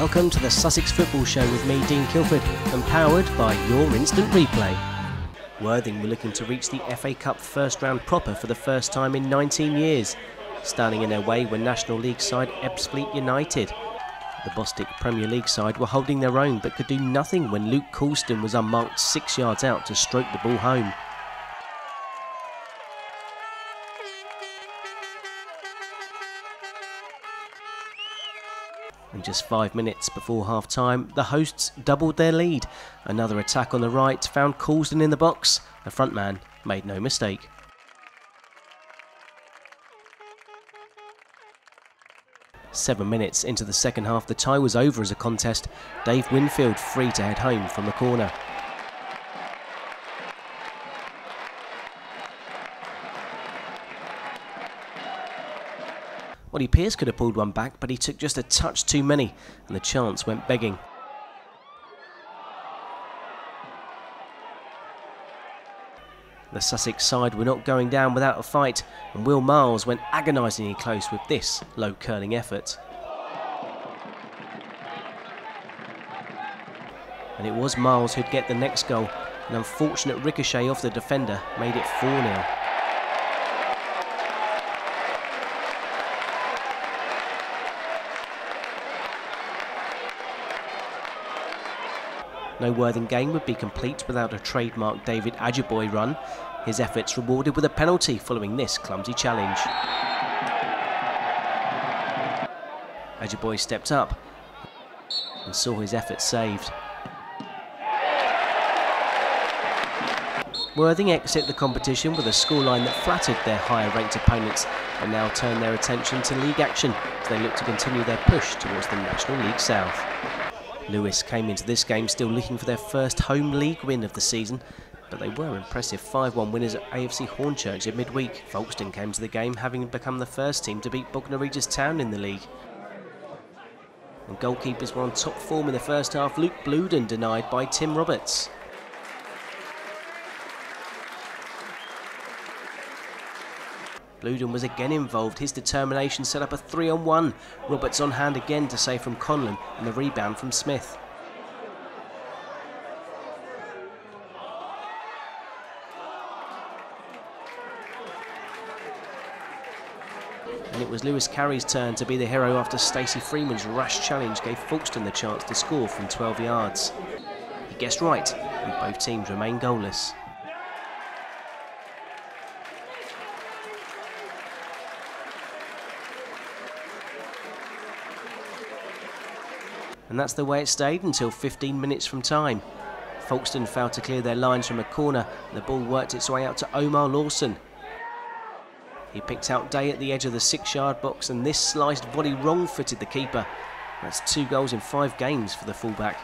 Welcome to the Sussex Football Show with me, Dean Kilford, and powered by your instant replay. Worthing were looking to reach the FA Cup first round proper for the first time in 19 years. Standing in their way were National League side Ebbsfleet United. The Bostik Premier League side were holding their own but could do nothing when Luke Folkestone was unmarked 6 yards out to stroke the ball home. And just 5 minutes before half-time, the hosts doubled their lead. Another attack on the right found Folkestone in the box. The front man made no mistake. Seven minutes into the second half, the tie was over as a contest. Dave Winfield free to head home from the corner. Ollie Pearce could have pulled one back, but he took just a touch too many, and the chance went begging. The Sussex side were not going down without a fight, and Will Miles went agonisingly close with this low-curling effort. And it was Miles who'd get the next goal. An unfortunate ricochet off the defender made it 4-0. No Worthing game would be complete without a trademark David Ajiboye run. His efforts rewarded with a penalty following this clumsy challenge. Ajiboye stepped up and saw his efforts saved. Worthing exit the competition with a scoreline that flattered their higher-ranked opponents and now turn their attention to league action as they look to continue their push towards the National League South. Lewes came into this game still looking for their first home league win of the season, but they were impressive 5-1 winners at AFC Hornchurch at midweek. Folkestone came to the game having become the first team to beat Bognor Regis Town in the league. And goalkeepers were on top form in the first half. Luke Bluden denied by Tim Roberts. Bluden was again involved. His determination set up a 3-on-1. Roberts on hand again to save from Conlon and the rebound from Smith. And it was Lewis Carey's turn to be the hero after Stacey Freeman's rash challenge gave Folkestone the chance to score from 12 yards. He guessed right, and both teams remain goalless. And that's the way it stayed until 15 minutes from time. Folkestone failed to clear their lines from a corner, and the ball worked its way out to Omar Lawson. He picked out Day at the edge of the 6-yard box, and this sliced volley wrong-footed the keeper. That's 2 goals in 5 games for the fullback.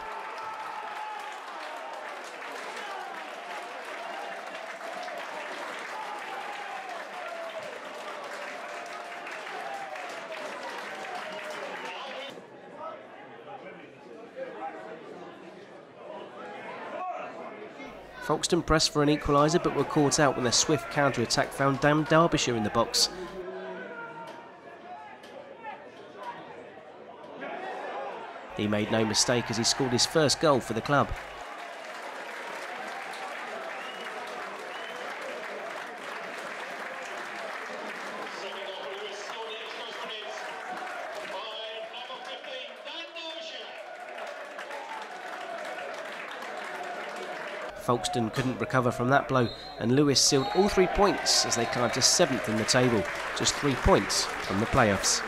Folkestone pressed for an equaliser but were caught out when a swift counter-attack found Dan Derbyshire in the box. He made no mistake as he scored his first goal for the club. Folkestone couldn't recover from that blow, and Lewes sealed all 3 points as they climbed to 7th in the table, just 3 points from the playoffs.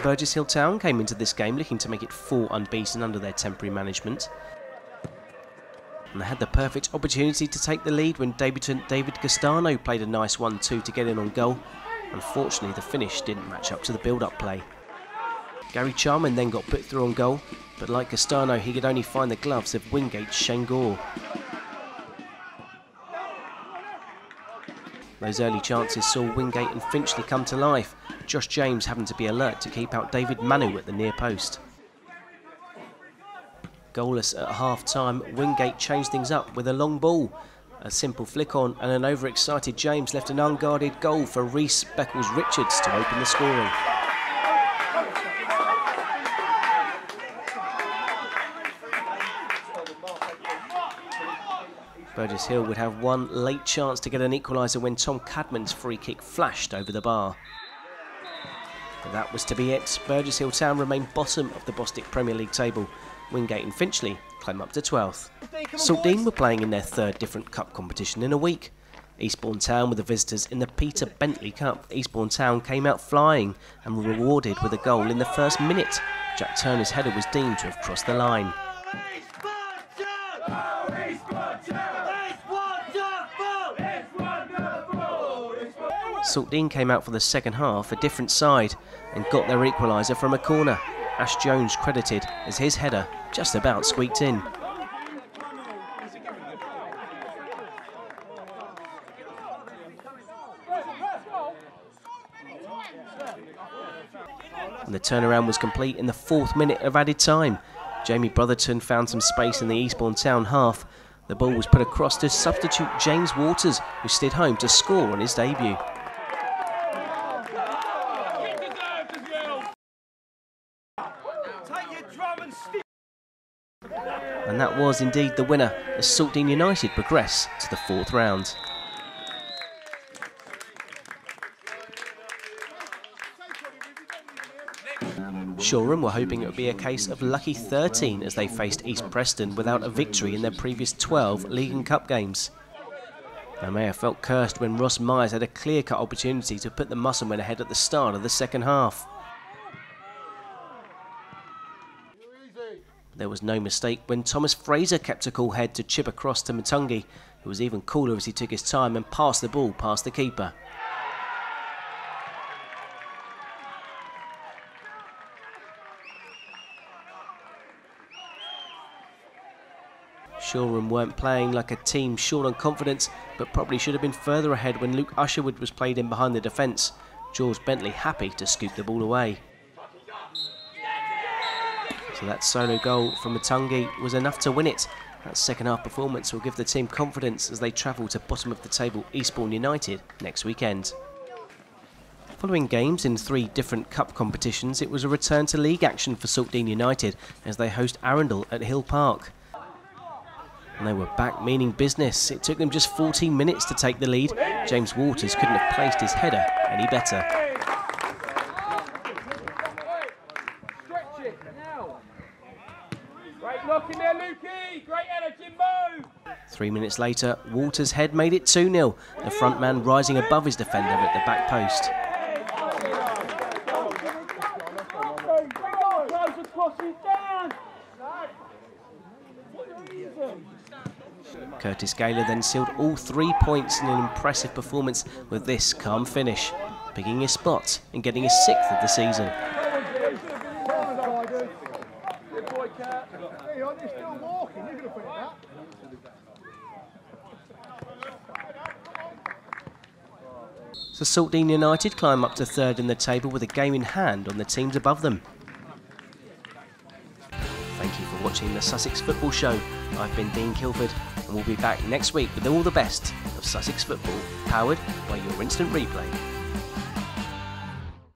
Burgess Hill Town came into this game looking to make it 4 unbeaten under their temporary management. And they had the perfect opportunity to take the lead when debutant David Castano played a nice 1-2 to get in on goal. Unfortunately, the finish didn't match up to the build-up play. Gary Charman then got put through on goal, but like Castano, he could only find the gloves of Wingate's Shane Gore. Those early chances saw Wingate and Finchley come to life, Josh James having to be alert to keep out David Manu at the near post. Goalless at half-time, Wingate changed things up with a long ball. A simple flick on and an overexcited James left an unguarded goal for Reece Beckles-Richards to open the scoring. Burgess Hill would have one late chance to get an equaliser when Tom Cadman's free kick flashed over the bar. But that was to be it. Burgess Hill Town remained bottom of the Bostik Premier League table. Wingate and Finchley climb up to 12th. Saltdean were playing in their third different cup competition in a week. Eastbourne Town were the visitors in the Peter Bentley Cup. Eastbourne Town came out flying and were rewarded with a goal in the first minute. Jack Turner's header was deemed to have crossed the line. Saltdean came out for the second half a different side and got their equaliser from a corner. Ash Jones credited as his header just about squeaked in. And the turnaround was complete in the 4th minute of added time. Jamie Brotherton found some space in the Eastbourne Town half. The ball was put across to substitute James Waters, who stayed home to score on his debut. And that was indeed the winner as Saltdean United progress to the 4th round. Shoreham were hoping it would be a case of lucky 13 as they faced East Preston without a victory in their previous 12 League and Cup games. They may have felt cursed when Ross Myers had a clear-cut opportunity to put the Musselmen ahead at the start of the second half. There was no mistake when Thomas Fraser kept a cool head to chip across to Matungi, who was even cooler as he took his time and passed the ball past the keeper. Shoreham weren't playing like a team short on confidence, but probably should have been further ahead when Luke Usherwood was played in behind the defence. George Bentley happy to scoop the ball away. So that solo goal from Matungi was enough to win it. That second half performance will give the team confidence as they travel to bottom of the table Eastbourne United next weekend. Following games in 3 different cup competitions, it was a return to league action for Saltdean United as they host Arundel at Hill Park. And they were back meaning business. It took them just 14 minutes to take the lead. James Waters couldn't have placed his header any better. 3 minutes later, Waters' head made it 2-0, the front man rising above his defender at the back post. Curtis Gaylor then sealed all 3 points in an impressive performance with this calm finish, picking his spot and getting his 6th of the season. So Saltdean United climb up to 3rd in the table with a game in hand on the teams above them. Thank you for watching the Sussex Football Show. I've been Dean Kilford and we'll be back next week with all the best of Sussex football, powered by your instant replay.